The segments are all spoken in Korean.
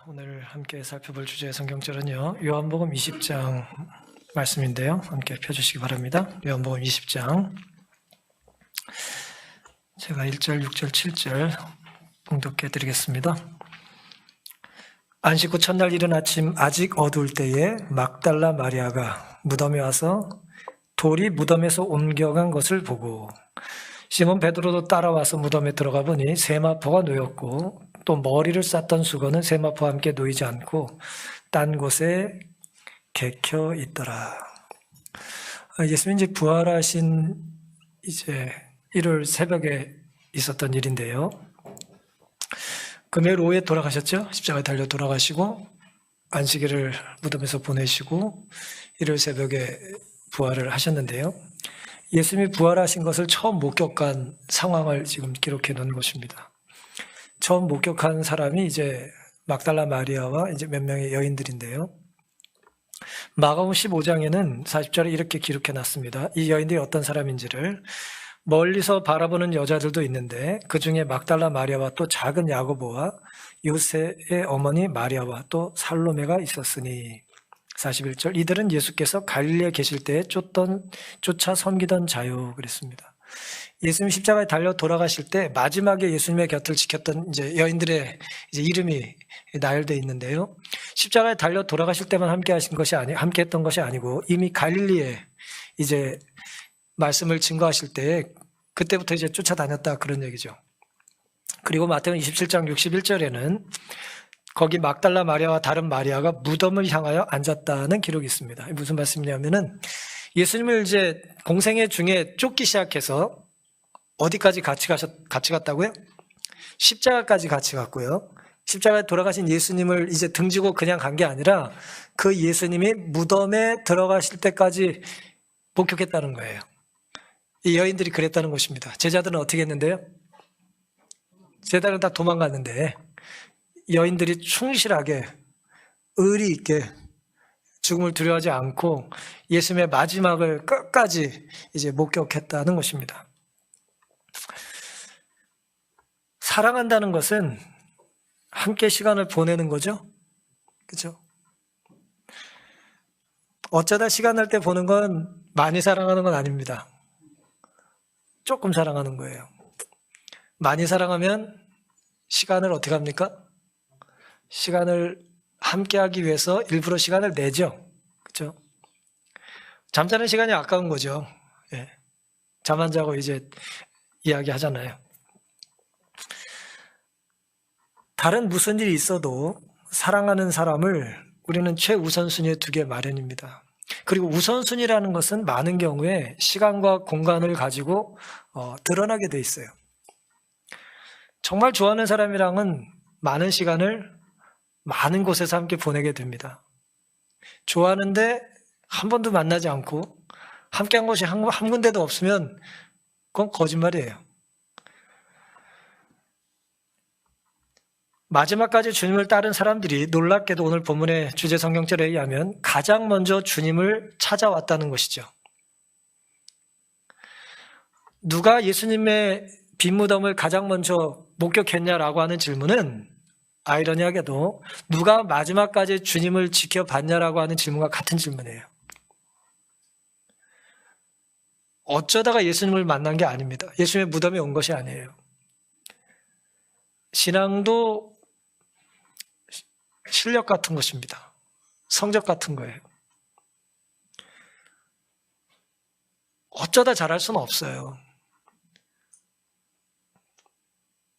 오늘 함께 살펴볼 주제의 성경절은요, 요한복음 20장 말씀인데요. 함께 펴주시기 바랍니다. 요한복음 20장. 제가 1절, 6절, 7절 봉독해 드리겠습니다. 안식 후 첫날 이른 아침 아직 어두울 때에 막달라 마리아가 무덤에 와서 돌이 무덤에서 옮겨간 것을 보고 시몬 베드로도 따라와서 무덤에 들어가 보니 세마포가 놓였고 또 머리를 쌌던 수건은 세마포와 함께 놓이지 않고 딴 곳에 개켜 있더라. 예수님이 이제 부활하신 이제 일요일 새벽에 있었던 일인데요. 금요일 오후에 돌아가셨죠. 십자가에 달려 돌아가시고 안식일을 무덤에서 보내시고 일요일 새벽에 부활을 하셨는데요. 예수님이 부활하신 것을 처음 목격한 상황을 지금 기록해 놓은 것입니다. 처음 목격한 사람이 이제 막달라 마리아와 이제 몇 명의 여인들인데요. 마가복음 15장에는 40절에 이렇게 기록해 놨습니다. 이 여인들이 어떤 사람인지를 멀리서 바라보는 여자들도 있는데 그 중에 막달라 마리아와 또 작은 야고보와 요새의 어머니 마리아와 또 살로메가 있었으니 41절 이들은 예수께서 갈릴리에 계실 때에 쫓아 섬기던 자요 그랬습니다. 예수님 십자가에 달려 돌아가실 때 마지막에 예수님의 곁을 지켰던 이제 여인들의 이제 이름이 나열되어 있는데요. 십자가에 달려 돌아가실 때만 함께 했던 것이 아니고 이미 갈릴리에 이제 말씀을 증거하실 때 그때부터 이제 쫓아다녔다 그런 얘기죠. 그리고 마태복음 27장 61절에는 거기 막달라 마리아와 다른 마리아가 무덤을 향하여 앉았다는 기록이 있습니다. 무슨 말씀이냐면은 예수님을 이제 공생애 중에 쫓기 시작해서 어디까지 같이 갔다고요? 십자가까지 같이 갔고요. 십자가에 돌아가신 예수님을 이제 등지고 그냥 간 게 아니라 그 예수님이 무덤에 들어가실 때까지 목격했다는 거예요. 이 여인들이 그랬다는 것입니다. 제자들은 어떻게 했는데요? 제자들은 다 도망갔는데 여인들이 충실하게 의리 있게 죽음을 두려워하지 않고 예수님의 마지막을 끝까지 이제 목격했다는 것입니다. 사랑한다는 것은 함께 시간을 보내는 거죠. 그렇죠? 어쩌다 시간 날 때 보는 건 많이 사랑하는 건 아닙니다. 조금 사랑하는 거예요. 많이 사랑하면 시간을 어떻게 합니까? 시간을 함께 하기 위해서 일부러 시간을 내죠. 그렇죠? 잠자는 시간이 아까운 거죠. 예. 잠 안 자고 이제 이야기 하잖아요. 다른 무슨 일이 있어도 사랑하는 사람을 우리는 최우선순위에 두게 마련입니다. 그리고 우선순위라는 것은 많은 경우에 시간과 공간을 가지고 드러나게 돼 있어요. 정말 좋아하는 사람이랑은 많은 시간을 많은 곳에서 함께 보내게 됩니다. 좋아하는데 한 번도 만나지 않고 함께 한 곳이 한 군데도 없으면 그건 거짓말이에요. 마지막까지 주님을 따른 사람들이 놀랍게도 오늘 본문의 주제 성경절에 의하면 가장 먼저 주님을 찾아왔다는 것이죠. 누가 예수님의 빈 무덤을 가장 먼저 목격했냐라고 하는 질문은 아이러니하게도 누가 마지막까지 주님을 지켜봤냐라고 하는 질문과 같은 질문이에요. 어쩌다가 예수님을 만난 게 아닙니다. 예수님의 무덤에 온 것이 아니에요. 신앙도 실력 같은 것입니다. 성적 같은 거예요. 어쩌다 잘할 수는 없어요.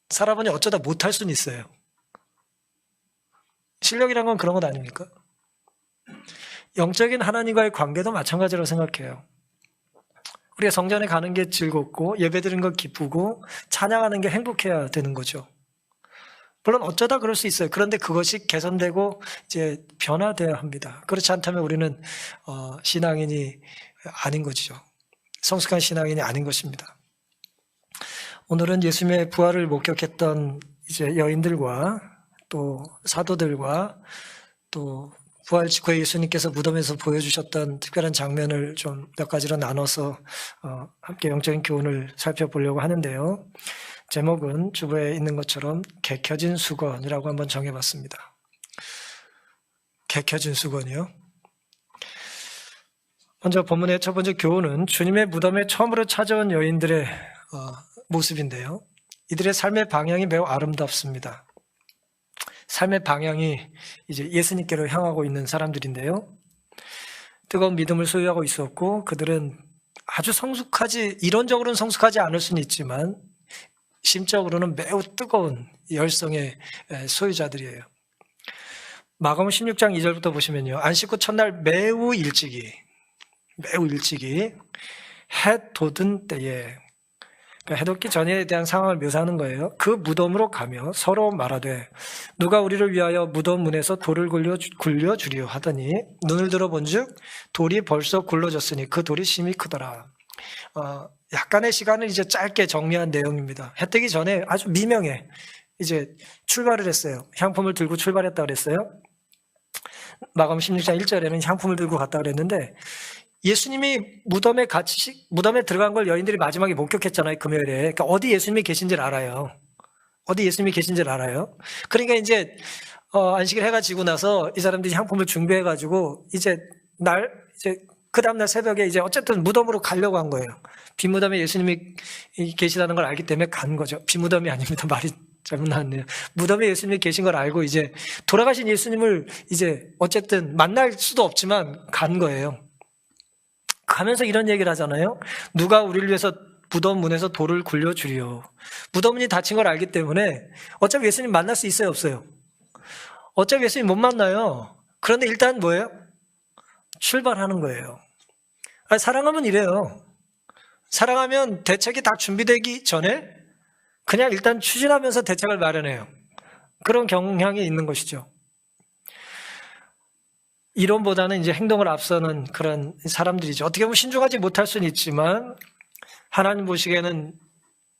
사람은 어쩌다 못할 수는 있어요. 실력이란 건 그런 것 아닙니까? 영적인 하나님과의 관계도 마찬가지라고 생각해요. 우리가 성전에 가는 게 즐겁고 예배드리는 거 기쁘고 찬양하는 게 행복해야 되는 거죠. 물론 어쩌다 그럴 수 있어요. 그런데 그것이 개선되고 이제 변화돼야 합니다. 그렇지 않다면 우리는 신앙인이 아닌 것이죠. 성숙한 신앙인이 아닌 것입니다. 오늘은 예수님의 부활을 목격했던 이제 여인들과 또 사도들과 또 부활 직후에 예수님께서 무덤에서 보여주셨던 특별한 장면을 좀 몇 가지로 나눠서 함께 영적인 교훈을 살펴보려고 하는데요. 제목은 주부에 있는 것처럼 개켜진 수건이라고 한번 정해봤습니다. 개켜진 수건이요. 먼저 본문의 첫 번째 교훈은 주님의 무덤에 처음으로 찾아온 여인들의 모습인데요. 이들의 삶의 방향이 매우 아름답습니다. 삶의 방향이 이제 예수님께로 향하고 있는 사람들인데요. 뜨거운 믿음을 소유하고 있었고 그들은 아주 이론적으로는 성숙하지 않을 수는 있지만 심적으로는 매우 뜨거운 열성의 소유자들이에요. 마가복음 16장 2절부터 보시면요. 안식 후 첫날 매우 일찍이 해 돋은 때에, 그러니까 해 돋기 전에 대한 상황을 묘사하는 거예요. 그 무덤으로 가며 서로 말하되 누가 우리를 위하여 무덤 문에서 돌을 굴려주리요 하더니 눈을 들어본즉 돌이 벌써 굴러졌으니 그 돌이 심히 크더라. 약간의 시간을 이제 짧게 정리한 내용입니다. 해 뜨기 전에 아주 미명에 이제 출발을 했어요. 향품을 들고 출발했다 그랬어요. 마가복음 16장 1절에는 향품을 들고 갔다 그랬는데 예수님이 무덤에 들어간 걸 여인들이 마지막에 목격했잖아요. 금요일에. 그러니까 어디 예수님이 계신지를 알아요. 그러니까 이제 안식일 해가 지고 나서 이 사람들이 향품을 준비해가지고 이제 그 다음날 새벽에 이제 어쨌든 무덤으로 가려고 한 거예요. 빈무덤에 예수님이 계시다는 걸 알기 때문에 간 거죠. 빈무덤이 아닙니다. 말이 잘못 나왔네요. 무덤에 예수님이 계신 걸 알고 이제 돌아가신 예수님을 이제 어쨌든 만날 수도 없지만 간 거예요. 가면서 이런 얘기를 하잖아요. 누가 우리를 위해서 무덤 문에서 돌을 굴려주리요. 무덤 문이 닫힌 걸 알기 때문에 어차피 예수님 만날 수 있어요, 없어요? 어차피 예수님 못 만나요. 그런데 일단 뭐예요? 출발하는 거예요. 사랑하면 이래요. 사랑하면 대책이 다 준비되기 전에 그냥 일단 추진하면서 대책을 마련해요. 그런 경향이 있는 것이죠. 이론보다는 이제 행동을 앞서는 그런 사람들이죠. 어떻게 보면 신중하지 못할 수는 있지만 하나님 보시기에는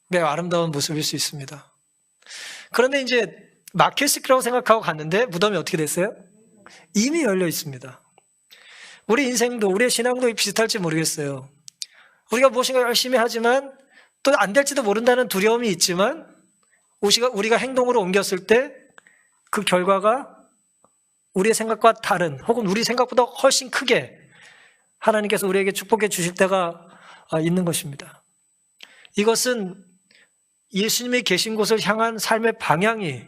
매우 아름다운 모습일 수 있습니다. 그런데 이제 막혔을 거라고 생각하고 갔는데 무덤이 어떻게 됐어요? 이미 열려 있습니다. 우리 인생도 우리의 신앙도 비슷할지 모르겠어요. 우리가 무엇인가 열심히 하지만 또 안 될지도 모른다는 두려움이 있지만 우리가 행동으로 옮겼을 때 그 결과가 우리의 생각과 다른 혹은 우리 생각보다 훨씬 크게 하나님께서 우리에게 축복해 주실 때가 있는 것입니다. 이것은 예수님이 계신 곳을 향한 삶의 방향이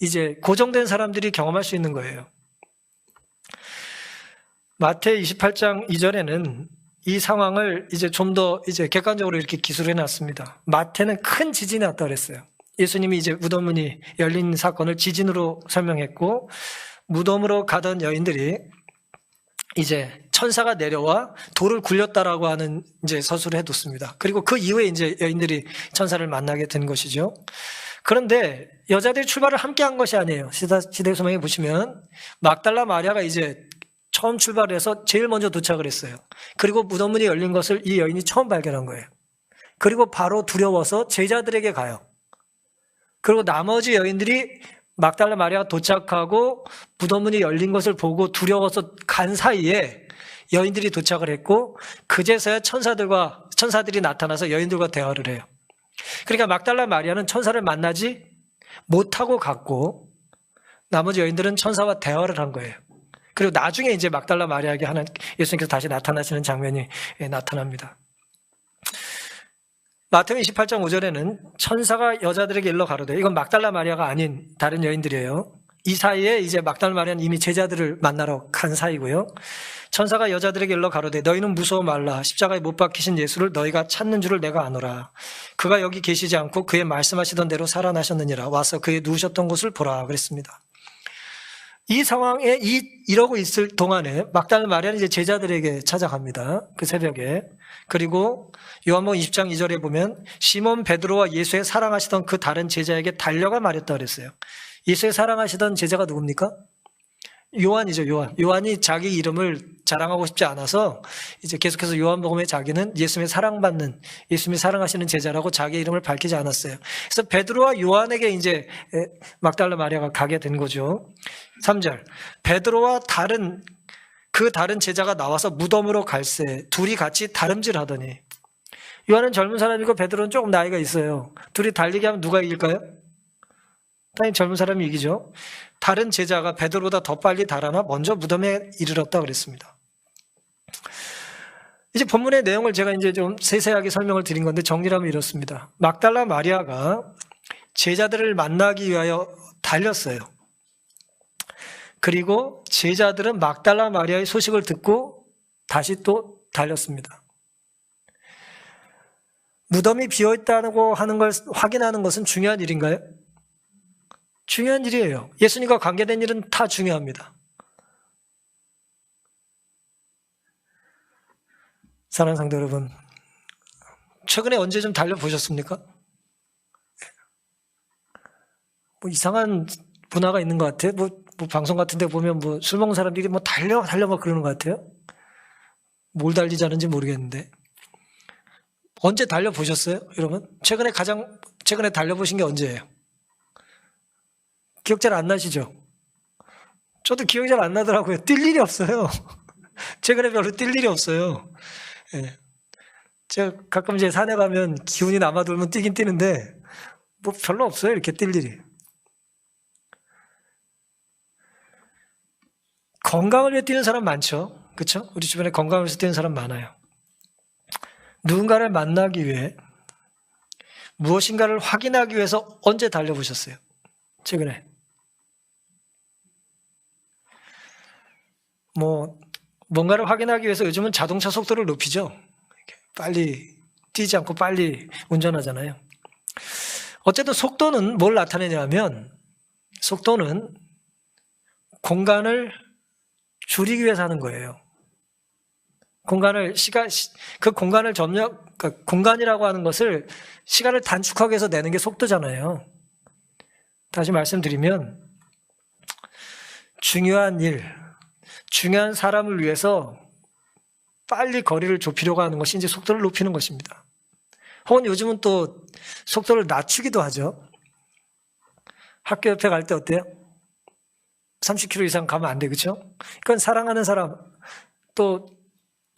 이제 고정된 사람들이 경험할 수 있는 거예요. 마태 28장 2절에는 이 상황을 이제 좀 더 이제 객관적으로 이렇게 기술해 놨습니다. 마태는 큰 지진이 났다 그랬어요. 예수님이 이제 무덤문이 열린 사건을 지진으로 설명했고 무덤으로 가던 여인들이 이제 천사가 내려와 돌을 굴렸다라고 하는 이제 서술을 해뒀습니다. 그리고 그 이후에 이제 여인들이 천사를 만나게 된 것이죠. 그런데 여자들이 출발을 함께 한 것이 아니에요. 시대 소망에 보시면 막달라 마리아가 이제 처음 출발해서 제일 먼저 도착을 했어요. 그리고 무덤문이 열린 것을 이 여인이 처음 발견한 거예요. 그리고 바로 두려워서 제자들에게 가요. 그리고 나머지 여인들이 막달라 마리아가 도착하고 무덤문이 열린 것을 보고 두려워서 간 사이에 여인들이 도착을 했고 그제서야 천사들이 나타나서 여인들과 대화를 해요. 그러니까 막달라 마리아는 천사를 만나지 못하고 갔고 나머지 여인들은 천사와 대화를 한 거예요. 그리고 나중에 이제 막달라 마리아에게 예수님께서 다시 나타나시는 장면이 나타납니다. 마태복음 28장 5절에는 천사가 여자들에게 일러 가로되, 이건 막달라 마리아가 아닌 다른 여인들이에요. 이 사이에 이제 막달라 마리아는 이미 제자들을 만나러 간 사이고요. 천사가 여자들에게 일러 가로되 너희는 무서워 말라. 십자가에 못 박히신 예수를 너희가 찾는 줄을 내가 아노라. 그가 여기 계시지 않고 그의 말씀하시던 대로 살아나셨느니라. 와서 그의 누우셨던 곳을 보라 그랬습니다. 이 상황에 이러고 있을 동안에 막달라 마리아는 이제 제자들에게 찾아갑니다. 그 새벽에. 그리고 요한복음 20장 2절에 보면 시몬 베드로와 예수의 사랑하시던 그 다른 제자에게 달려가 말했다 그랬어요. 예수의 사랑하시던 제자가 누굽니까? 요한이죠, 요한. 요한이 자기 이름을 자랑하고 싶지 않아서 이제 계속해서 요한복음에 자기는 예수님의 사랑받는, 예수님이 사랑하시는 제자라고 자기 이름을 밝히지 않았어요. 그래서 베드로와 요한에게 이제 막달라 마리아가 가게 된 거죠. 3절. 베드로와 그 다른 제자가 나와서 무덤으로 갈새 둘이 같이 다름질 하더니, 요한은 젊은 사람이고 베드로는 조금 나이가 있어요. 둘이 달리기 하면 누가 이길까요? 당연히 젊은 사람이 이기죠. 다른 제자가 베드로보다 더 빨리 달아나 먼저 무덤에 이르렀다 그랬습니다. 이제 본문의 내용을 제가 이제 좀 세세하게 설명을 드린 건데 정리를 하면 이렇습니다. 막달라 마리아가 제자들을 만나기 위하여 달렸어요. 그리고 제자들은 막달라 마리아의 소식을 듣고 다시 또 달렸습니다. 무덤이 비어있다고 하는 걸 확인하는 것은 중요한 일인가요? 중요한 일이에요. 예수님과 관계된 일은 다 중요합니다. 사랑하는 성도 여러분, 최근에 언제 좀 달려보셨습니까? 뭐 이상한 문화가 있는 것 같아요. 뭐 방송 같은 데 보면 뭐 술 먹는 사람들이 뭐 달려 막 그러는 것 같아요. 뭘 달리자는지 모르겠는데. 언제 달려보셨어요, 여러분? 최근에 달려보신 게 언제예요? 기억 잘 안 나시죠? 저도 기억이 잘 안 나더라고요. 뛸 일이 없어요. 최근에 별로 뛸 일이 없어요. 예. 제가 가끔 이제 산에 가면 기운이 남아 돌면 뛰긴 뛰는데, 뭐 별로 없어요, 이렇게 뛸 일이. 건강을 위해 뛰는 사람 많죠? 그렇죠? 우리 주변에 건강을 위해서 뛰는 사람 많아요. 누군가를 만나기 위해 무엇인가를 확인하기 위해서 언제 달려보셨어요? 최근에. 뭔가를 확인하기 위해서 요즘은 자동차 속도를 높이죠. 빨리 뛰지 않고 빨리 운전하잖아요. 어쨌든 속도는 뭘 나타내냐면, 속도는 공간을 줄이기 위해서 하는 거예요. 공간이라고 하는 것을 시간을 단축하기 위해서 내는 게 속도잖아요. 다시 말씀드리면, 중요한 일, 중요한 사람을 위해서 빨리 거리를 좁히려고 하는 것이 이제 속도를 높이는 것입니다. 혹은 요즘은 또 속도를 낮추기도 하죠. 학교 옆에 갈 때 어때요? 30km 이상 가면 안 돼, 그렇죠? 그건 사랑하는 사람, 또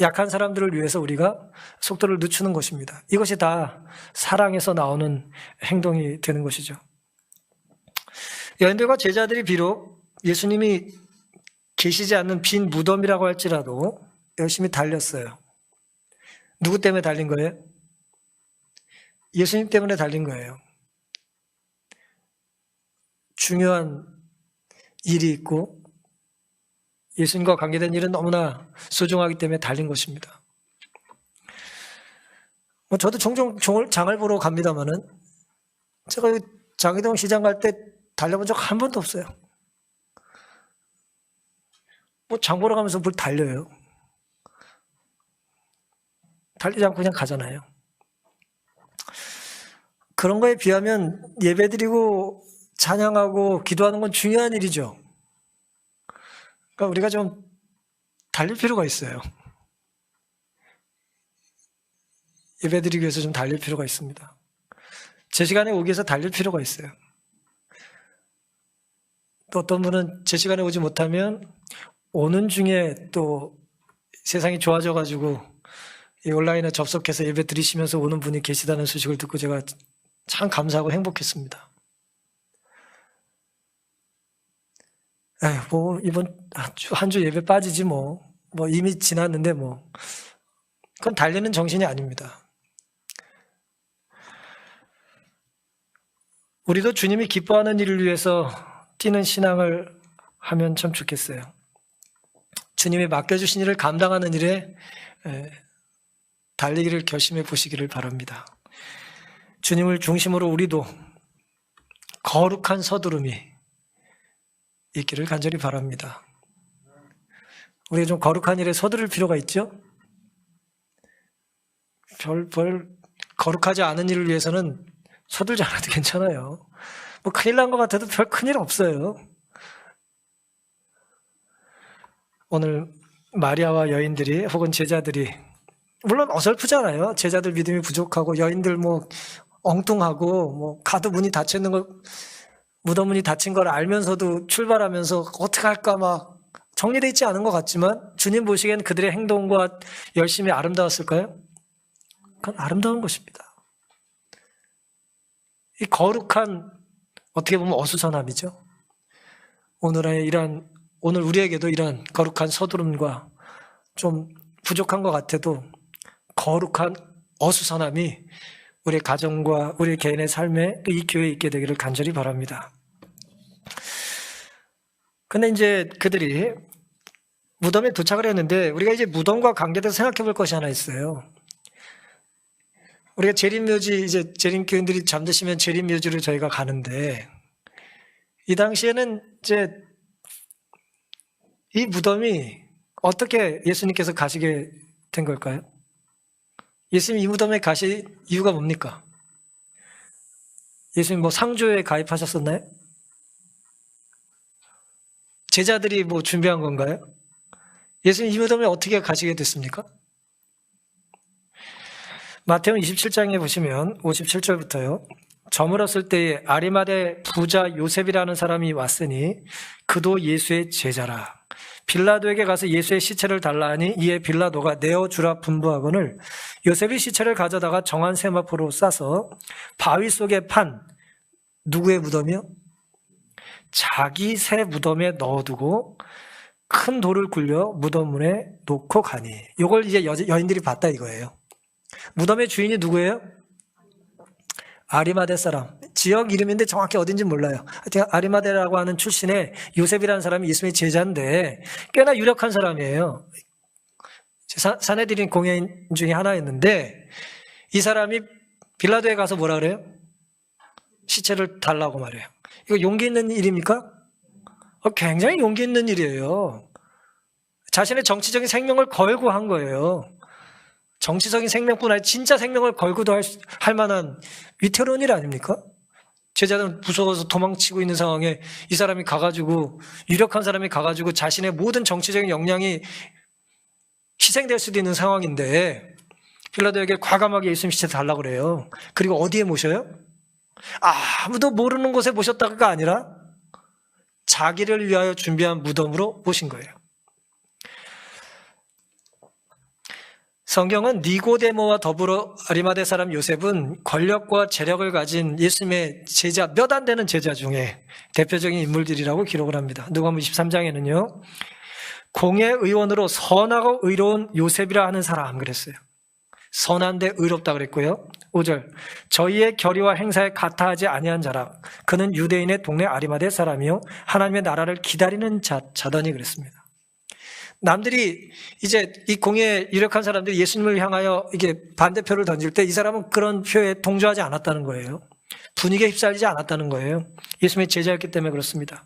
약한 사람들을 위해서 우리가 속도를 늦추는 것입니다. 이것이 다 사랑에서 나오는 행동이 되는 것이죠. 여인들과 제자들이 비록 예수님이 계시지 않는 빈 무덤이라고 할지라도 열심히 달렸어요. 누구 때문에 달린 거예요? 예수님 때문에 달린 거예요. 중요한 일이 있고 예수님과 관계된 일은 너무나 소중하기 때문에 달린 것입니다. 저도 종종 장을 보러 갑니다만은 제가 장희동 시장 갈 때 달려본 적 한 번도 없어요. 장 보러 가면서 뭘 달려요. 달리지 않고 그냥 가잖아요. 그런 거에 비하면 예배드리고 찬양하고 기도하는 건 중요한 일이죠. 그러니까 우리가 좀 달릴 필요가 있어요. 예배드리기 위해서 좀 달릴 필요가 있습니다. 제 시간에 오기 위해서 달릴 필요가 있어요. 또 어떤 분은 제 시간에 오지 못하면 오는 중에 또 세상이 좋아져가지고 이 온라인에 접속해서 예배 드리시면서 오는 분이 계시다는 소식을 듣고 제가 참 감사하고 행복했습니다. 이번 한 주 예배 빠지지 이미 지났는데 그건 달리는 정신이 아닙니다. 우리도 주님이 기뻐하는 일을 위해서 뛰는 신앙을 하면 참 좋겠어요. 주님이 맡겨주신 일을 감당하는 일에 달리기를 결심해 보시기를 바랍니다. 주님을 중심으로 우리도 거룩한 서두름이 있기를 간절히 바랍니다. 우리가 좀 거룩한 일에 서두를 필요가 있죠? 별 거룩하지 않은 일을 위해서는 서둘지 않아도 괜찮아요. 큰일 난 것 같아도 별 큰일 없어요. 오늘 마리아와 여인들이 혹은 제자들이 물론 어설프잖아요. 제자들 믿음이 부족하고 여인들 엉뚱하고 가도 문이 닫혀 있는 걸 무덤 문이 닫힌 걸 알면서도 출발하면서 어떻게 할까 정리되어 있지 않은 것 같지만 주님 보시기엔 그들의 행동과 열심이 아름다웠을까요? 그건 아름다운 것입니다. 이 거룩한 어떻게 보면 어수선함이죠. 오늘 우리에게도 이런 거룩한 서두름과 좀 부족한 것 같아도 거룩한 어수선함이 우리 가정과 우리 개인의 삶에 이 교회에 있게 되기를 간절히 바랍니다. 근데 이제 그들이 무덤에 도착을 했는데 우리가 이제 무덤과 관계돼서 생각해 볼 것이 하나 있어요. 우리가 재림묘지, 이제 재림교인들이 잠드시면 재림묘지로 저희가 가는데 이 당시에는 이제 이 무덤이 어떻게 예수님께서 가시게 된 걸까요? 예수님 이 무덤에 가실 이유가 뭡니까? 예수님 뭐 상조에 가입하셨었나요? 제자들이 뭐 준비한 건가요? 예수님 이 무덤에 어떻게 가시게 됐습니까? 마태복음 27장에 보시면 57절부터요. 저물었을 때에 아리마대 부자 요셉이라는 사람이 왔으니 그도 예수의 제자라. 빌라도에게 가서 예수의 시체를 달라 하니 이에 빌라도가 내어주라 분부하거늘 요셉이 시체를 가져다가 정한 세마포로 싸서 바위 속에 판 누구의 무덤이요? 자기 새 무덤에 넣어두고 큰 돌을 굴려 무덤 문에 놓고 가니. 이걸 이제 여인들이 봤다 이거예요. 무덤의 주인이 누구예요? 아리마대 사람. 지역 이름인데 정확히 어딘지 몰라요. 하여튼 아리마대라고 하는 출신의 요셉이라는 사람이 예수님의 제자인데 꽤나 유력한 사람이에요. 사내들인 공예인 중에 하나였는데 이 사람이 빌라도에 가서 뭐라 그래요? 시체를 달라고 말해요. 이거 용기 있는 일입니까? 굉장히 용기 있는 일이에요. 자신의 정치적인 생명을 걸고 한 거예요. 정치적인 생명뿐 아니라 진짜 생명을 걸고도 할 만한 위태로운 일 아닙니까? 제자들은 무서워서 도망치고 있는 상황에 이 사람이 가가지고, 유력한 사람이 가가지고 자신의 모든 정치적인 역량이 희생될 수도 있는 상황인데 빌라도에게 과감하게 예수님 시체 달라고 그래요. 그리고 어디에 모셔요? 아무도 모르는 곳에 모셨다가 아니라 자기를 위하여 준비한 무덤으로 모신 거예요. 성경은 니고데모와 더불어 아리마대 사람 요셉은 권력과 재력을 가진 예수님의 제자, 몇 안 되는 제자 중에 대표적인 인물들이라고 기록을 합니다. 누가복음 23장에는요. 공회의원으로 선하고 의로운 요셉이라 하는 사람 그랬어요. 선한데 의롭다 그랬고요. 5절 저희의 결의와 행사에 같아하지 아니한 자라. 그는 유대인의 동네 아리마대 사람이요 하나님의 나라를 기다리는 자더니 그랬습니다. 남들이 이제 이 공예에 유력한 사람들이 예수님을 향하여 이게 반대표를 던질 때 이 사람은 그런 표에 동조하지 않았다는 거예요. 분위기에 휩싸이지 않았다는 거예요. 예수님의 제자였기 때문에 그렇습니다.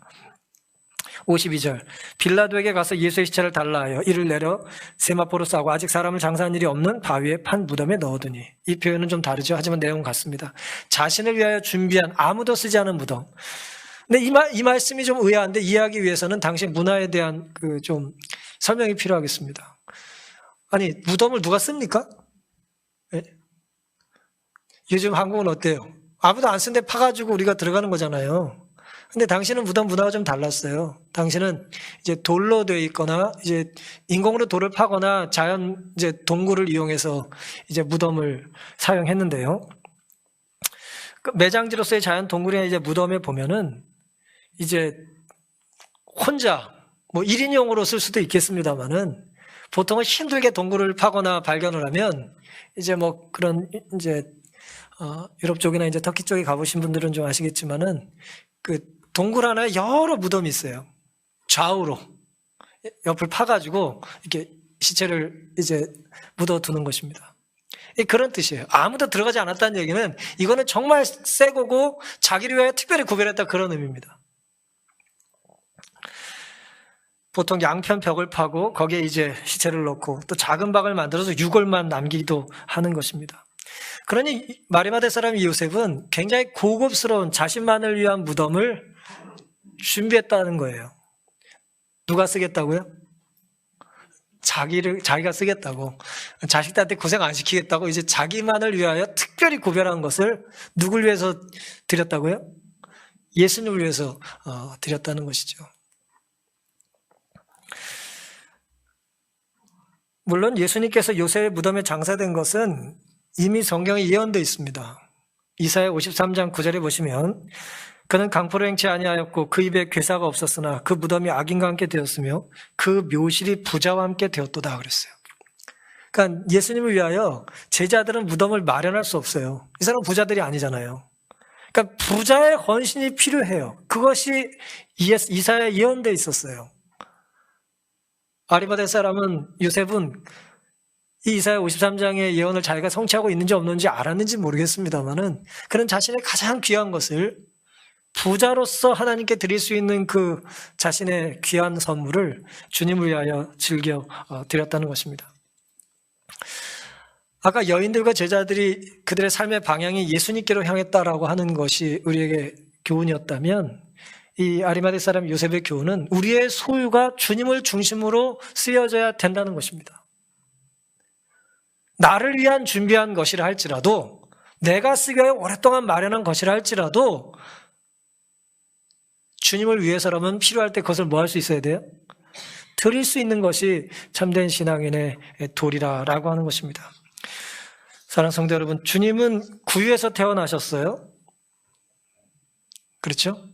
52절 빌라도에게 가서 예수의 시체를 달라 하여 이를 내려 세마포로 싸고 아직 사람을 장사한 일이 없는 바위에 판 무덤에 넣어두니. 이 표현은 좀 다르죠. 하지만 내용은 같습니다. 자신을 위하여 준비한 아무도 쓰지 않은 무덤. 근데 이 말씀이 좀 의아한데 이해하기 위해서는 당시 문화에 대한 좀 설명이 필요하겠습니다. 아니 무덤을 누가 씁니까? 네? 요즘 한국은 어때요? 아무도 안 쓴데 파가지고 우리가 들어가는 거잖아요. 근데 당시는 무덤 문화가 좀 달랐어요. 당시는 이제 돌로 되어 있거나 이제 인공으로 돌을 파거나 자연 이제 동굴을 이용해서 이제 무덤을 사용했는데요. 매장지로서의 자연 동굴이나 이제 무덤에 보면은 이제 혼자 뭐 1인용으로 쓸 수도 있겠습니다만은 보통은 힘들게 동굴을 파거나 발견을 하면 이제 뭐 그런 이제 유럽 쪽이나 이제 터키 쪽에 가보신 분들은 좀 아시겠지만은 동굴 하나에 여러 무덤이 있어요. 좌우로 옆을 파가지고 이렇게 시체를 이제 묻어두는 것입니다. 그런 뜻이에요. 아무도 들어가지 않았다는 얘기는 이거는 정말 새 거고 자기를 위하여 특별히 구별했다 그런 의미입니다. 보통 양편 벽을 파고 거기에 이제 시체를 넣고 또 작은 방을 만들어서 유골만 남기기도 하는 것입니다. 그러니 아리마대 사람 요셉은 굉장히 고급스러운 자신만을 위한 무덤을 준비했다는 거예요. 누가 쓰겠다고요? 자기가 쓰겠다고. 자식들한테 고생 안 시키겠다고 이제 자기만을 위하여 특별히 구별한 것을 누굴 위해서 드렸다고요? 예수님을 위해서 드렸다는 것이죠. 물론 예수님께서 요셉의 무덤에 장사된 것은 이미 성경에 예언되어 있습니다. 이사야 53장 9절에 보시면 그는 강포를 행치 아니하였고 그 입에 괴사가 없었으나 그 무덤이 악인과 함께 되었으며 그 묘실이 부자와 함께 되었도다 그랬어요. 그러니까 예수님을 위하여 제자들은 무덤을 마련할 수 없어요. 이 사람은 부자들이 아니잖아요. 그러니까 부자의 헌신이 필요해요. 그것이 이사야에 예언되어 있었어요. 아리마대 사람은 요셉은 이 이사야 53장의 예언을 자기가 성취하고 있는지 없는지 알았는지 모르겠습니다만은 그는 자신의 가장 귀한 것을 부자로서 하나님께 드릴 수 있는 그 자신의 귀한 선물을 주님을 위하여 즐겨 드렸다는 것입니다. 아까 여인들과 제자들이 그들의 삶의 방향이 예수님께로 향했다라고 하는 것이 우리에게 교훈이었다면 이 아리마대 사람 요셉의 교훈은 우리의 소유가 주님을 중심으로 쓰여져야 된다는 것입니다. 나를 위한 준비한 것이라 할지라도 내가 쓰기 위해 오랫동안 마련한 것이라 할지라도 주님을 위해서라면 필요할 때 그것을 뭐 할 수 있어야 돼요? 드릴 수 있는 것이 참된 신앙인의 도리라고 하는 것입니다. 사랑하는 성도 여러분, 주님은 구유에서 태어나셨어요? 그렇죠?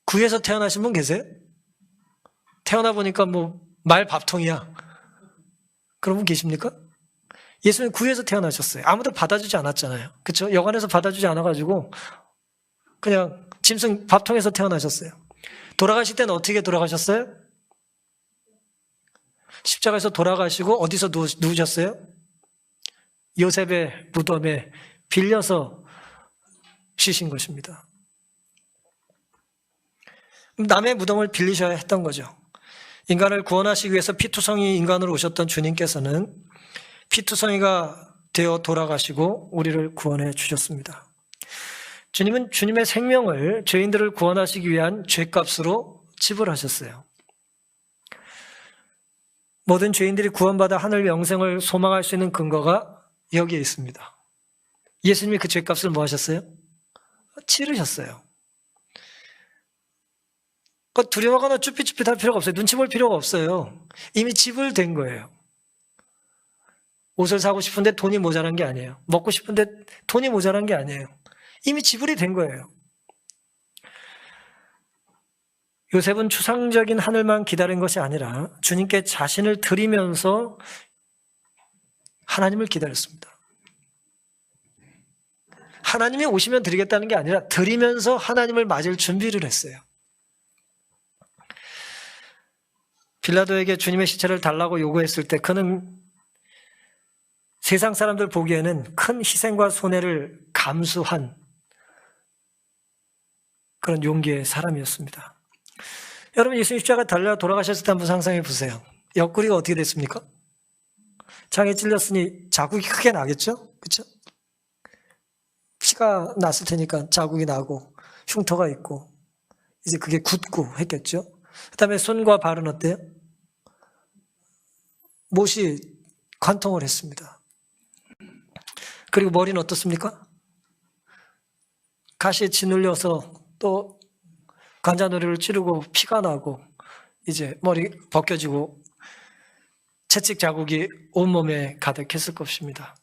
구유에서 태어나신 분 계세요? 태어나 보니까 뭐 말 밥통이야. 그런 분 계십니까? 예수님 구유에서 태어나셨어요. 아무도 받아주지 않았잖아요. 그렇죠? 여관에서 받아주지 않아가지고 그냥 짐승 밥통에서 태어나셨어요. 돌아가실 때는 어떻게 돌아가셨어요? 십자가에서 돌아가시고 어디서 누우셨어요? 요셉의 무덤에 빌려서 쉬신 것입니다. 남의 무덤을 빌리셔야 했던 거죠. 인간을 구원하시기 위해서 피투성이 인간으로 오셨던 주님께서는 피투성이가 되어 돌아가시고 우리를 구원해 주셨습니다. 주님은 주님의 생명을 죄인들을 구원하시기 위한 죄값으로 지불하셨어요. 모든 죄인들이 구원받아 하늘 영생을 소망할 수 있는 근거가 여기에 있습니다. 예수님이 그 죄값을 뭐 하셨어요? 치르셨어요. 두려워하거나 쭈삣쭈삣할 필요가 없어요. 눈치 볼 필요가 없어요. 이미 지불된 거예요. 옷을 사고 싶은데 돈이 모자란 게 아니에요. 먹고 싶은데 돈이 모자란 게 아니에요. 이미 지불이 된 거예요. 요셉은 추상적인 하늘만 기다린 것이 아니라 주님께 자신을 드리면서 하나님을 기다렸습니다. 하나님이 오시면 드리겠다는 게 아니라 드리면서 하나님을 맞을 준비를 했어요. 빌라도에게 주님의 시체를 달라고 요구했을 때 그는 세상 사람들 보기에는 큰 희생과 손해를 감수한 그런 용기의 사람이었습니다. 여러분, 예수님 십자가 달려 돌아가셨을 때 한번 상상해 보세요. 옆구리가 어떻게 됐습니까? 창에 찔렸으니 자국이 크게 나겠죠? 그렇죠? 피가 났을 테니까 자국이 나고 흉터가 있고 이제 그게 굳고 했겠죠? 그 다음에 손과 발은 어때요? 못이 관통을 했습니다. 그리고 머리는 어떻습니까? 가시에 짓눌려서 또 관자놀이를 찌르고 피가 나고 이제 머리 벗겨지고 채찍 자국이 온몸에 가득했을 것입니다.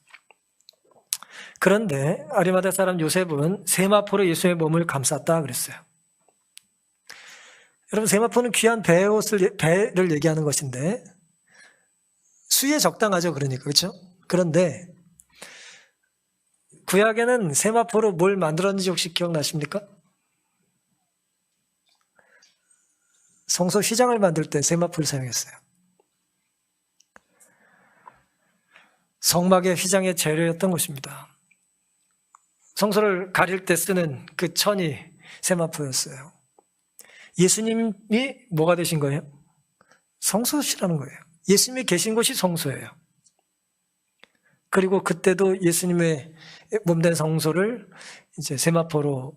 그런데 아리마대 사람 요셉은 세마포로 예수의 몸을 감쌌다 그랬어요. 여러분, 세마포는 귀한 배를 얘기하는 것인데 수위에 적당하죠. 그러니까 그렇죠? 그런데 구약에는 세마포로 뭘 만들었는지 혹시 기억나십니까? 성소 휘장을 만들 때 세마포를 사용했어요. 성막의 휘장의 재료였던 것입니다. 성소를 가릴 때 쓰는 그 천이 세마포였어요. 예수님이 뭐가 되신 거예요? 성소시라는 거예요. 예수님이 계신 곳이 성소예요. 그리고 그때도 예수님의 몸된 성소를 이제 세마포로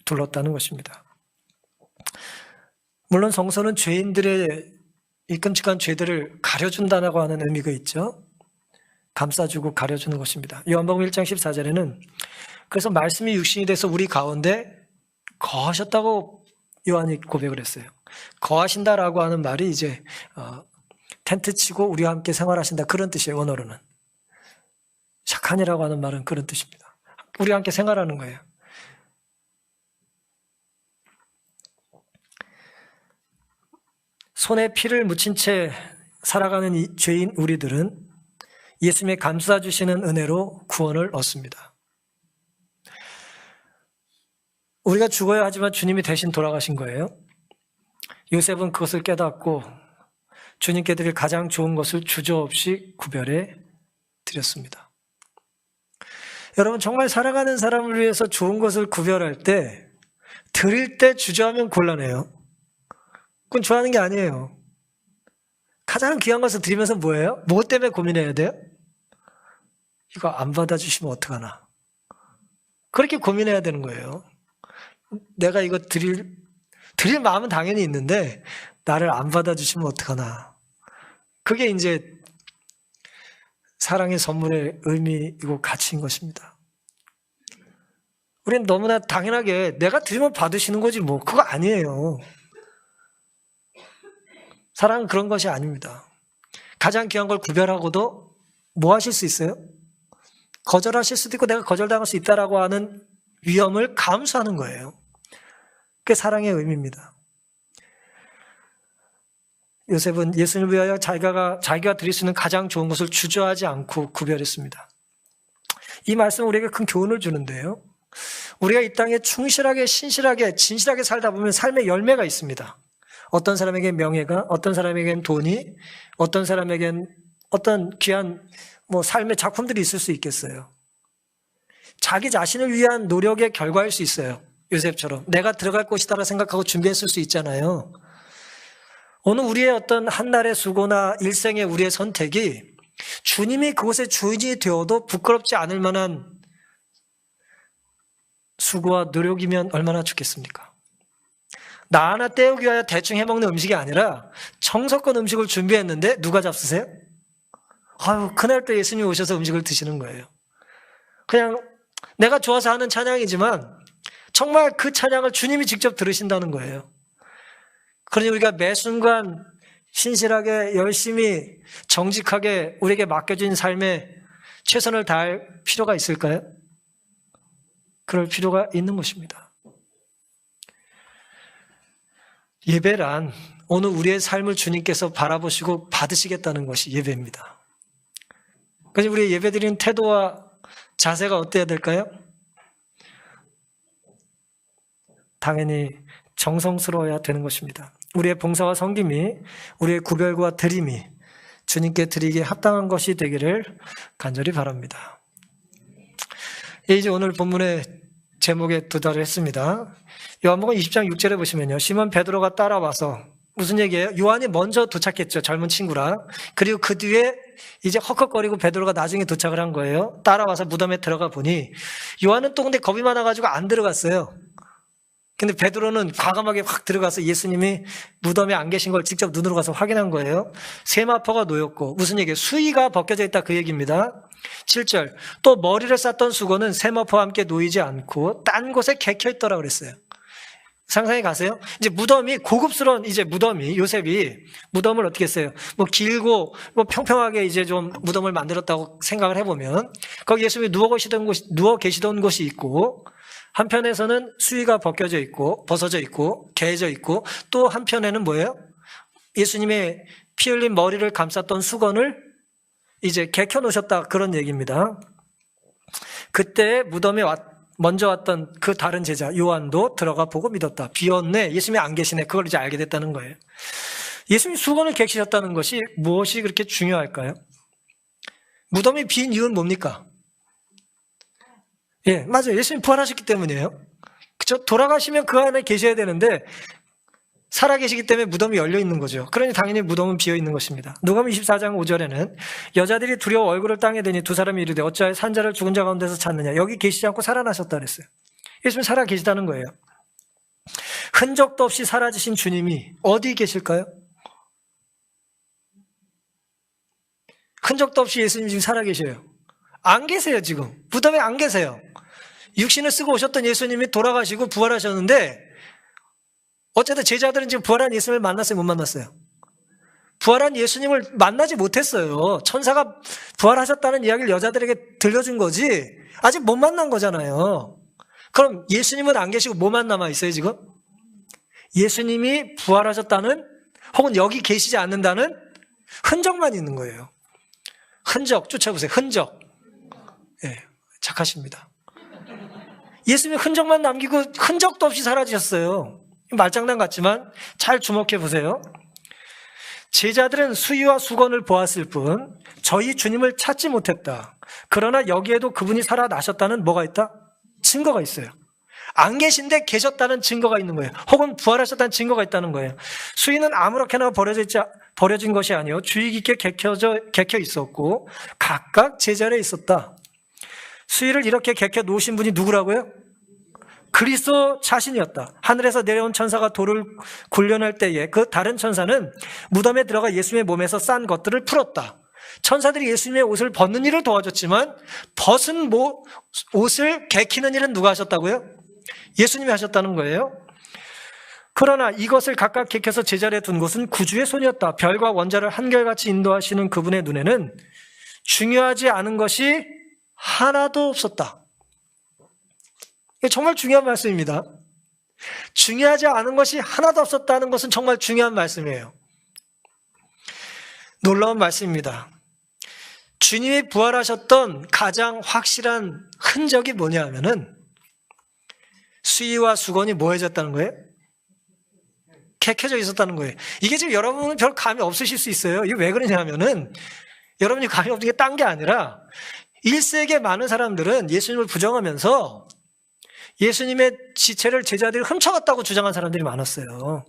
둘렀다는 것입니다. 물론 성소는 죄인들의 이 끔찍한 죄들을 가려준다고 하는 의미가 있죠. 감싸주고 가려주는 것입니다. 요한복음 1장 14절에는 그래서 말씀이 육신이 돼서 우리 가운데 거하셨다고 요한이 고백을 했어요. 거하신다라고 하는 말이 이제 텐트 치고 우리와 함께 생활하신다 그런 뜻이에요. 원어로는. 샤칸이라고 하는 말은 그런 뜻입니다. 우리와 함께 생활하는 거예요. 손에 피를 묻힌 채 살아가는 이 죄인 우리들은 예수님의 감싸 주시는 은혜로 구원을 얻습니다. 우리가 죽어야 하지만 주님이 대신 돌아가신 거예요. 요셉은 그것을 깨닫고 주님께 드릴 가장 좋은 것을 주저없이 구별해 드렸습니다. 여러분, 정말 살아가는 사람을 위해서 좋은 것을 구별할 때 드릴 때 주저하면 곤란해요. 그건 좋아하는 게 아니에요. 가장 귀한 것을 드리면서 뭐예요? 뭐 때문에 고민해야 돼요? 이거 안 받아주시면 어떡하나. 그렇게 고민해야 되는 거예요. 내가 이거 드릴 마음은 당연히 있는데 나를 안 받아주시면 어떡하나. 그게 이제 사랑의 선물의 의미이고 가치인 것입니다. 우리는 너무나 당연하게 내가 드리면 받으시는 거지 뭐. 그거 아니에요. 사랑은 그런 것이 아닙니다. 가장 귀한 걸 구별하고도 뭐 하실 수 있어요? 거절하실 수도 있고 내가 거절당할 수 있다라고 하는 위험을 감수하는 거예요. 그게 사랑의 의미입니다. 요셉은 예수님을 위하여 자기가 드릴 수 있는 가장 좋은 것을 주저하지 않고 구별했습니다. 이 말씀은 우리에게 큰 교훈을 주는데요. 우리가 이 땅에 충실하게, 신실하게, 진실하게 살다 보면 삶의 열매가 있습니다. 어떤 사람에겐 명예가, 어떤 사람에겐 돈이, 어떤 사람에겐 어떤 귀한 삶의 작품들이 있을 수 있겠어요. 자기 자신을 위한 노력의 결과일 수 있어요. 요셉처럼 내가 들어갈 곳이다라 생각하고 준비했을 수 있잖아요. 오늘 우리의 어떤 한날의 수고나 일생의 우리의 선택이 주님이 그곳의 주인이 되어도 부끄럽지 않을 만한 수고와 노력이면 얼마나 좋겠습니까? 나 하나 때우기 위하여 대충 해먹는 음식이 아니라 정성껏 음식을 준비했는데 누가 잡수세요? 그날 또 예수님이 오셔서 음식을 드시는 거예요. 그냥 내가 좋아서 하는 찬양이지만 정말 그 찬양을 주님이 직접 들으신다는 거예요. 그러니 우리가 매 순간 신실하게 열심히 정직하게 우리에게 맡겨진 삶에 최선을 다할 필요가 있을까요? 그럴 필요가 있는 것입니다. 예배란 오늘 우리의 삶을 주님께서 바라보시고 받으시겠다는 것이 예배입니다. 그래서 우리의 예배드리는 태도와 자세가 어때야 될까요? 당연히 정성스러워야 되는 것입니다. 우리의 봉사와 섬김이, 우리의 구별과 드림이 주님께 드리기에 합당한 것이 되기를 간절히 바랍니다. 이제 오늘 본문의 제목에 도달을 했습니다. 요한복음 20장 6절에 보시면요, 시몬 베드로가 따라와서 무슨 얘기예요? 요한이 먼저 도착했죠, 젊은 친구라. 그리고 그 뒤에 이제 헉헉거리고 베드로가 나중에 도착을 한 거예요. 따라와서 무덤에 들어가 보니 요한은 또 근데 겁이 많아가지고 안 들어갔어요. 근데 베드로는 과감하게 확 들어가서 예수님이 무덤에 안 계신 걸 직접 눈으로 가서 확인한 거예요. 세마포가 놓였고, 무슨 얘기예요? 수의가 벗겨져 있다, 그 얘기입니다. 7절, 또 머리를 쌌던 수건은 세마포와 함께 놓이지 않고 딴 곳에 개켜 있더라 그랬어요. 상상해 가세요? 이제 무덤이, 고급스러운 이제 무덤이, 요셉이 무덤을 어떻게 했어요? 길고 평평하게 이제 좀 무덤을 만들었다고 생각을 해보면, 거기 예수님이 누워 계시던 곳이 있고, 한편에서는 수의가 벗겨져 있고, 벗어져 있고, 개져 있고, 또 한편에는 뭐예요? 예수님의 피 흘린 머리를 감쌌던 수건을 이제 개켜 놓으셨다, 그런 얘기입니다. 그때 무덤에 먼저 왔던 그 다른 제자 요한도 들어가 보고 믿었다. 비었네, 예수님이 안 계시네, 그걸 이제 알게 됐다는 거예요. 예수님이 수건을 개키셨다는 것이 무엇이 그렇게 중요할까요? 무덤이 빈 이유는 뭡니까? 예, 맞아요. 예수님 부활하셨기 때문이에요. 그렇죠? 돌아가시면 그 안에 계셔야 되는데 살아계시기 때문에 무덤이 열려 있는 거죠. 그러니 당연히 무덤은 비어 있는 것입니다. 누가복음 24장 5절에는 여자들이 두려워 얼굴을 땅에 대니 두 사람이 이르되 어찌하여 산 자를 죽은 자 가운데서 찾느냐. 여기 계시지 않고 살아나셨다 그랬어요. 예수님 살아 계시다는 거예요. 흔적도 없이 사라지신 주님이 어디 계실까요? 흔적도 없이 예수님 지금 살아 계셔요. 안 계세요. 지금 무덤에 안 계세요. 육신을 쓰고 오셨던 예수님이 돌아가시고 부활하셨는데, 어쨌든 제자들은 지금 부활한 예수님을 만났어요, 못 만났어요? 부활한 예수님을 만나지 못했어요. 천사가 부활하셨다는 이야기를 여자들에게 들려준 거지 아직 못 만난 거잖아요. 그럼 예수님은 안 계시고 뭐만 남아 있어요 지금? 예수님이 부활하셨다는 혹은 여기 계시지 않는다는 흔적만 있는 거예요. 흔적 쫓아보세요. 흔적. 예, 착하십니다. 예수님이 흔적만 남기고 흔적도 없이 사라지셨어요. 말장난 같지만 잘 주목해 보세요. 제자들은 수위와 수건을 보았을 뿐 저희 주님을 찾지 못했다. 그러나 여기에도 그분이 살아나셨다는 뭐가 있다? 증거가 있어요. 안 계신데 계셨다는 증거가 있는 거예요. 혹은 부활하셨다는 증거가 있다는 거예요. 수위는 아무렇게나 버려진 것이 아니요 주의 깊게 개켜 있었고 각각 제자리에 있었다. 수위를 이렇게 개켜 놓으신 분이 누구라고요? 그리스도 자신이었다. 하늘에서 내려온 천사가 돌을 굴려낼 때에 그 다른 천사는 무덤에 들어가 예수님의 몸에서 싼 것들을 풀었다. 천사들이 예수님의 옷을 벗는 일을 도와줬지만 벗은 옷을 개키는 일은 누가 하셨다고요? 예수님이 하셨다는 거예요. 그러나 이것을 각각 개켜서 제자리에 둔 곳은 구주의 손이었다. 별과 원자를 한결같이 인도하시는 그분의 눈에는 중요하지 않은 것이 하나도 없었다. 이게 정말 중요한 말씀입니다. 중요하지 않은 것이 하나도 없었다는 것은 정말 중요한 말씀이에요. 놀라운 말씀입니다. 주님이 부활하셨던 가장 확실한 흔적이 뭐냐 하면은 수위와 수건이 뭐해졌다는 거예요? 개켜져 있었다는 거예요. 이게 지금 여러분은 별 감이 없으실 수 있어요. 이게 왜 그러냐 하면은 여러분이 감이 없는 게 딴 게 아니라 1세기의 많은 사람들은 예수님을 부정하면서 예수님의 시체를 제자들이 훔쳐갔다고 주장한 사람들이 많았어요.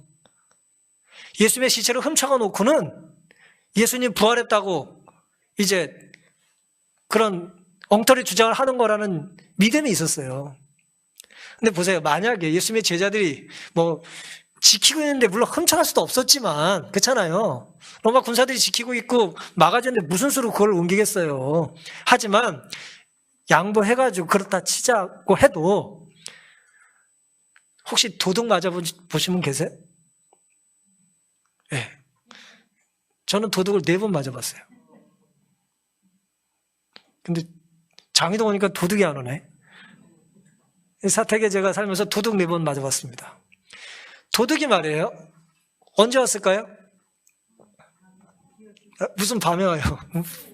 예수님의 시체를 훔쳐가 놓고는 예수님 부활했다고 이제 그런 엉터리 주장을 하는 거라는 믿음이 있었어요. 근데 보세요. 만약에 예수님의 제자들이 지키고 있는데 물론 훔쳐갈 수도 없었지만 그렇잖아요. 로마 군사들이 지키고 있고 막아줬는데 무슨 수로 그걸 옮기겠어요. 하지만 양보해가지고 그렇다 치자고 해도 혹시 도둑 맞아보신 분 계세요? 네. 저는 도둑을 4번 맞아봤어요. 근데 장희동 오니까 도둑이 안 오네. 사택에 제가 살면서 도둑 4번 맞아봤습니다. 도둑이 말이에요. 언제 왔을까요? 무슨 밤에 와요.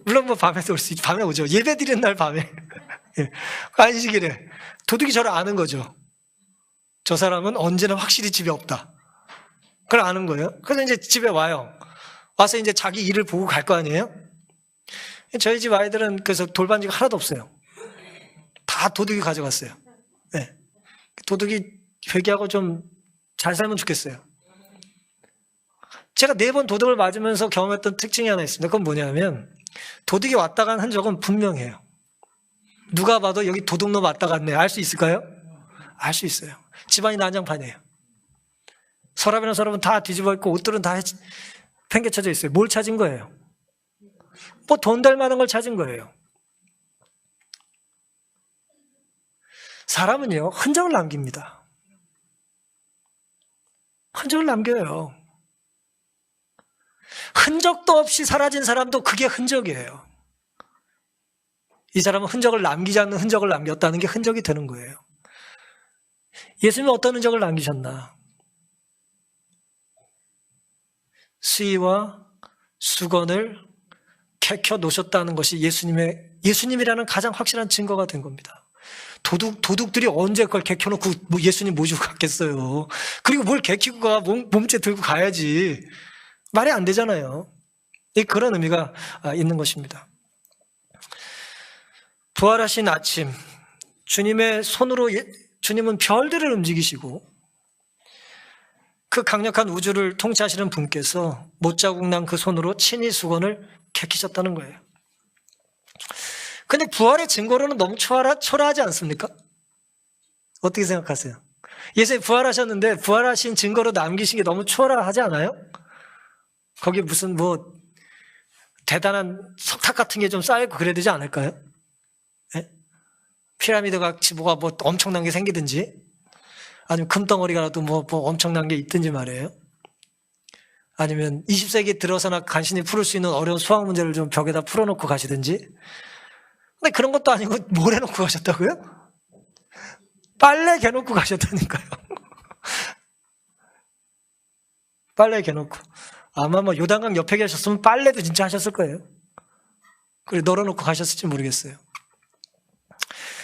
물론 밤에도 올 수 있지. 밤에 오죠. 예배 드리는 날 밤에. 안식일에. 도둑이 저를 아는 거죠. 저 사람은 언제나 확실히 집에 없다. 그걸 아는 거예요. 그래서 이제 집에 와요. 와서 이제 자기 일을 보고 갈 거 아니에요? 저희 집 아이들은 그래서 돌반지가 하나도 없어요. 다 도둑이 가져갔어요. 네. 도둑이 회개하고 좀 잘 살면 좋겠어요. 제가 4번 도둑을 맞으면서 경험했던 특징이 하나 있습니다. 그건 뭐냐면 도둑이 왔다 간 흔적은 분명해요. 누가 봐도 여기 도둑놈 왔다 갔네. 알 수 있을까요? 알 수 있어요. 집안이 난장판이에요. 서랍이나 서랍은 다 뒤집어 있고 옷들은 다 팽개쳐져 있어요. 뭘 찾은 거예요? 돈 될 만한 걸 찾은 거예요. 사람은요, 흔적을 남깁니다. 흔적을 남겨요. 흔적도 없이 사라진 사람도 그게 흔적이에요. 이 사람은 흔적을 남기지 않는 흔적을 남겼다는 게 흔적이 되는 거예요. 예수님은 어떤 흔적을 남기셨나? 수의와 수건을 캐켜 놓으셨다는 것이 예수님이라는 가장 확실한 증거가 된 겁니다. 도둑들이 언제 그걸 개켜놓고 예수님 모시고 갔겠어요. 그리고 뭘 개키고 가, 몸째 들고 가야지. 말이 안 되잖아요. 그런 의미가 있는 것입니다. 부활하신 아침, 주님의 손으로 주님은 별들을 움직이시고 그 강력한 우주를 통치하시는 분께서 못자국 난 그 손으로 친히 수건을 개키셨다는 거예요. 근데 부활의 증거로는 너무 초라하지 않습니까? 어떻게 생각하세요? 예수님 부활하셨는데 부활하신 증거로 남기신 게 너무 초라하지 않아요? 거기에 무슨 대단한 석탑 같은 게 좀 쌓여있고 그래야 되지 않을까요? 네? 피라미드 같이 뭐가 엄청난 게 생기든지 아니면 금덩어리가라도 엄청난 게 있든지 말이에요. 아니면 20세기 들어서나 간신히 풀을 수 있는 어려운 수학 문제를 좀 벽에다 풀어놓고 가시든지. 근데 그런 것도 아니고 뭘 해놓고 가셨다고요? 빨래 개놓고 가셨다니까요. 빨래 개놓고. 아마 뭐 요단강 옆에 계셨으면 빨래도 진짜 하셨을 거예요. 그래 널어놓고 가셨을지 모르겠어요.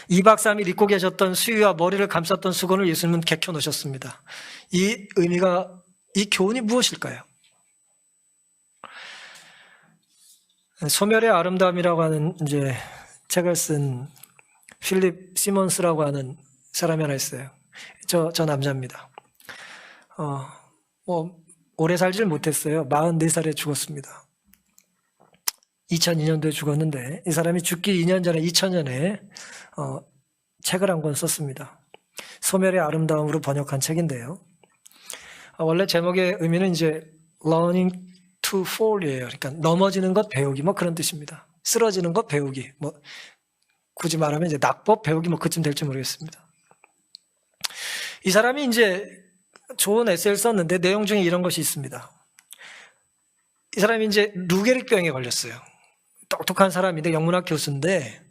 2박 3일 입고 계셨던 수의와 머리를 감쌌던 수건을 예수님은 개켜 놓으셨습니다. 이 의미가, 이 교훈이 무엇일까요? 소멸의 아름다움이라고 하는 이제 책을 쓴 필립 시몬스라고 하는 사람이 하나 있어요. 저 남자입니다. 오래 살질 못했어요. 44살에 죽었습니다. 2002년도에 죽었는데 이 사람이 죽기 2년 전에 2000년에 책을 한 권 썼습니다. 소멸의 아름다움으로 번역한 책인데요. 원래 제목의 의미는 이제 learning to fall이에요. 그러니까 넘어지는 것 배우기 뭐 그런 뜻입니다. 쓰러지는 것 배우기 뭐 굳이 말하면 이제 낙법 배우기 뭐 그쯤 될지 모르겠습니다. 이 사람이 이제 좋은 에세이를 썼는데 내용 중에 이런 것이 있습니다. 이 사람이 이제 루게릭병에 걸렸어요. 똑똑한 사람인데 영문학 교수인데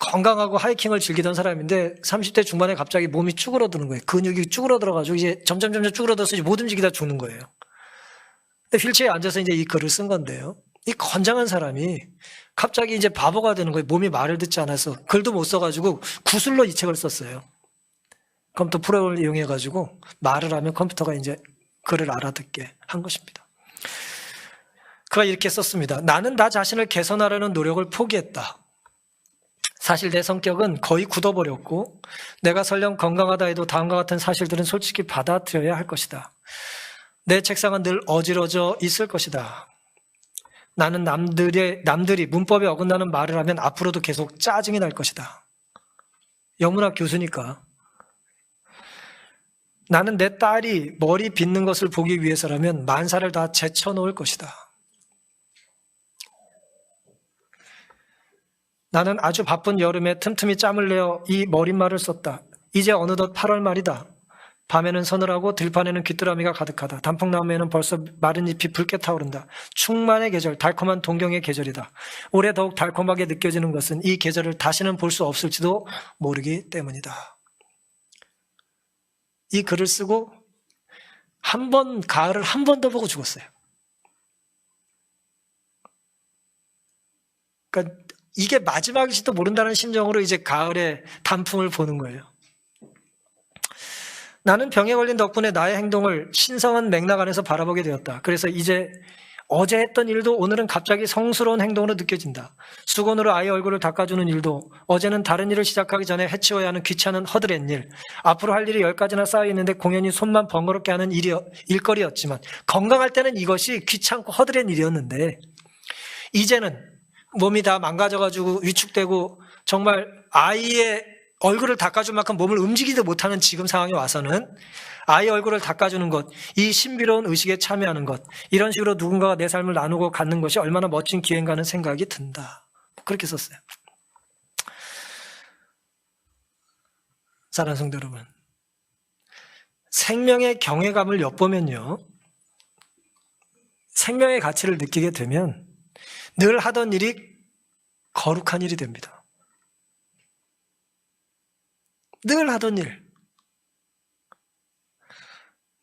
건강하고 하이킹을 즐기던 사람인데 30대 중반에 갑자기 몸이 쭈그러드는 거예요. 근육이 쭈그러들어가지고 이제 점점 쭈그러들어서 이제 못 움직이다 죽는 거예요. 근데 휠체어에 앉아서 이제 이 글을 쓴 건데요. 이 건장한 사람이 갑자기 이제 바보가 되는 거예요. 몸이 말을 듣지 않아서 글도 못 써가지고 구슬로 이 책을 썼어요. 컴퓨터 프로그램을 이용해가지고 말을 하면 컴퓨터가 이제 글을 알아듣게 한 것입니다. 그가 이렇게 썼습니다. 나는 나 자신을 개선하려는 노력을 포기했다. 사실 내 성격은 거의 굳어버렸고 내가 설령 건강하다 해도 다음과 같은 사실들은 솔직히 받아들여야 할 것이다. 내 책상은 늘 어지러져 있을 것이다. 나는 남들이 문법에 어긋나는 말을 하면 앞으로도 계속 짜증이 날 것이다. 영문학 교수니까. 나는 내 딸이 머리 빗는 것을 보기 위해서라면 만사를 다 제쳐놓을 것이다. 나는 아주 바쁜 여름에 틈틈이 짬을 내어 이 머릿말을 썼다. 이제 어느덧 8월 말이다. 밤에는 서늘하고 들판에는 귀뚜라미가 가득하다. 단풍나무에는 벌써 마른 잎이 붉게 타오른다. 충만의 계절, 달콤한 동경의 계절이다. 올해 더욱 달콤하게 느껴지는 것은 이 계절을 다시는 볼 수 없을지도 모르기 때문이다. 이 글을 쓰고 가을을 한 번 더 보고 죽었어요. 그러니까 이게 마지막일지도 모른다는 심정으로 이제 가을의 단풍을 보는 거예요. 나는 병에 걸린 덕분에 나의 행동을 신성한 맥락 안에서 바라보게 되었다. 그래서 이제 어제 했던 일도 오늘은 갑자기 성스러운 행동으로 느껴진다. 수건으로 아이 얼굴을 닦아주는 일도 어제는 다른 일을 시작하기 전에 해치워야 하는 귀찮은 허드렛 일, 앞으로 할 일이 10가지나 쌓여있는데 공연히 손만 번거롭게 하는 일거리였지만 건강할 때는 이것이 귀찮고 허드렛 일이었는데 이제는 몸이 다 망가져가지고 위축되고 정말 아이의 얼굴을 닦아줄 만큼 몸을 움직이지도 못하는 지금 상황에 와서는 아이 얼굴을 닦아주는 것, 이 신비로운 의식에 참여하는 것, 이런 식으로 누군가가 내 삶을 나누고 갖는 것이 얼마나 멋진 기회인가 하는 생각이 든다. 그렇게 썼어요. 사랑하는 성도 여러분, 생명의 경외감을 엿보면요, 생명의 가치를 느끼게 되면 늘 하던 일이 거룩한 일이 됩니다. 늘 하던 일.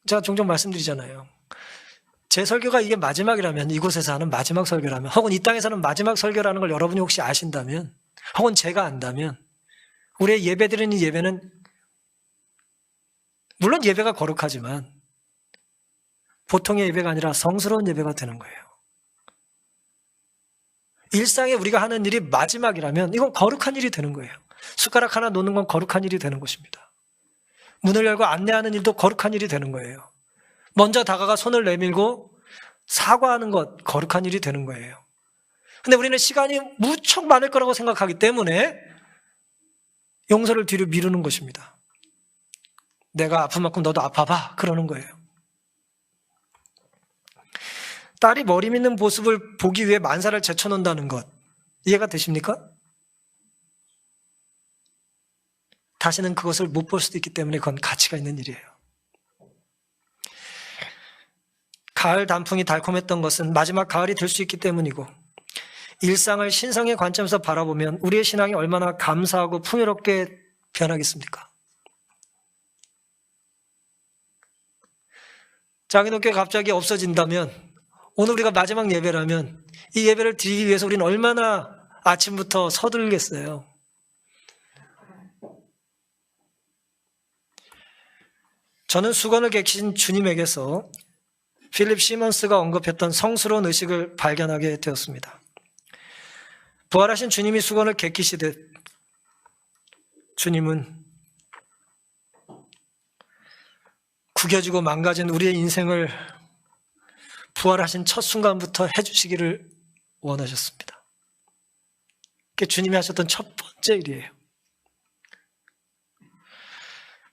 제가 종종 말씀드리잖아요. 제 설교가 이게 마지막이라면, 이곳에서 하는 마지막 설교라면, 혹은 이 땅에서는 마지막 설교라는 걸 여러분이 혹시 아신다면, 혹은 제가 안다면, 우리의 예배드리는 예배는 물론 예배가 거룩하지만 보통의 예배가 아니라 성스러운 예배가 되는 거예요. 일상에 우리가 하는 일이 마지막이라면 이건 거룩한 일이 되는 거예요. 숟가락 하나 놓는 건 거룩한 일이 되는 것입니다. 문을 열고 안내하는 일도 거룩한 일이 되는 거예요. 먼저 다가가 손을 내밀고 사과하는 것, 거룩한 일이 되는 거예요. 근데 우리는 시간이 무척 많을 거라고 생각하기 때문에 용서를 뒤로 미루는 것입니다. 내가 아픈 만큼 너도 아파봐, 그러는 거예요. 딸이 머리 믿는 모습을 보기 위해 만사를 제쳐놓는다는 것, 이해가 되십니까? 다시는 그것을 못 볼 수도 있기 때문에 그건 가치가 있는 일이에요. 가을 단풍이 달콤했던 것은 마지막 가을이 될 수 있기 때문이고, 일상을 신성의 관점에서 바라보면 우리의 신앙이 얼마나 감사하고 풍요롭게 변하겠습니까? 장인어깨가 갑자기 없어진다면, 오늘 우리가 마지막 예배라면 이 예배를 드리기 위해서 우리는 얼마나 아침부터 서둘겠어요. 저는 수건을 개키신 주님에게서 필립 시먼스가 언급했던 성스러운 의식을 발견하게 되었습니다. 부활하신 주님이 수건을 개키시듯 주님은 구겨지고 망가진 우리의 인생을 부활하신 첫 순간부터 해주시기를 원하셨습니다. 그게 주님이 하셨던 첫 번째 일이에요.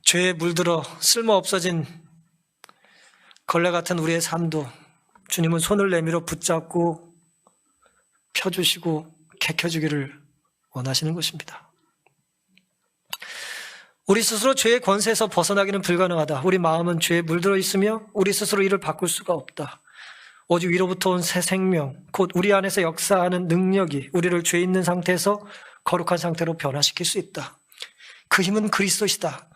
죄에 물들어 쓸모 없어진 걸레 같은 우리의 삶도 주님은 손을 내밀어 붙잡고 펴주시고 개켜주기를 원하시는 것입니다. 우리 스스로 죄의 권세에서 벗어나기는 불가능하다. 우리 마음은 죄에 물들어 있으며 우리 스스로 이를 바꿀 수가 없다. 오직 위로부터 온 새 생명, 곧 우리 안에서 역사하는 능력이 우리를 죄 있는 상태에서 거룩한 상태로 변화시킬 수 있다. 그 힘은 그리스도시다.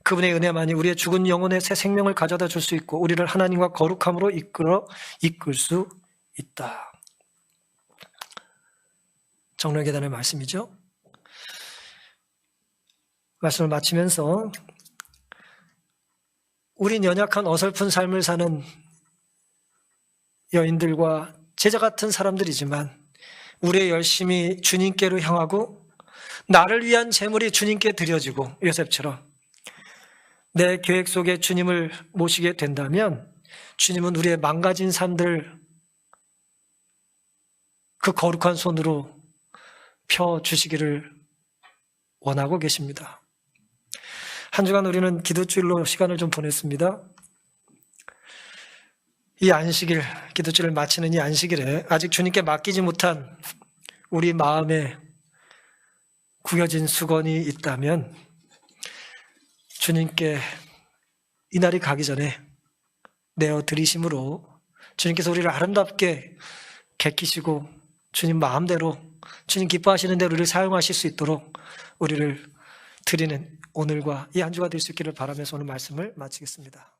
그분의 은혜만이 우리의 죽은 영혼에 새 생명을 가져다 줄 수 있고 우리를 하나님과 거룩함으로 이끌 수 있다. 정례계단의 말씀이죠. 말씀을 마치면서 우린 연약한 어설픈 삶을 사는 여인들과 제자 같은 사람들이지만 우리의 열심이 주님께로 향하고 나를 위한 재물이 주님께 드려지고 요셉처럼 내 계획 속에 주님을 모시게 된다면 주님은 우리의 망가진 삶들 그 거룩한 손으로 펴주시기를 원하고 계십니다. 한 주간 우리는 기도주일로 시간을 좀 보냈습니다. 이 안식일, 기도주일을 마치는 이 안식일에 아직 주님께 맡기지 못한 우리 마음에 구겨진 수건이 있다면 주님께 이 날이 가기 전에 내어드리심으로 주님께서 우리를 아름답게 개키시고 주님 마음대로 주님 기뻐하시는 대로 우리를 사용하실 수 있도록 우리를 드리는 오늘과 이 한 주가 될 수 있기를 바라면서 오늘 말씀을 마치겠습니다.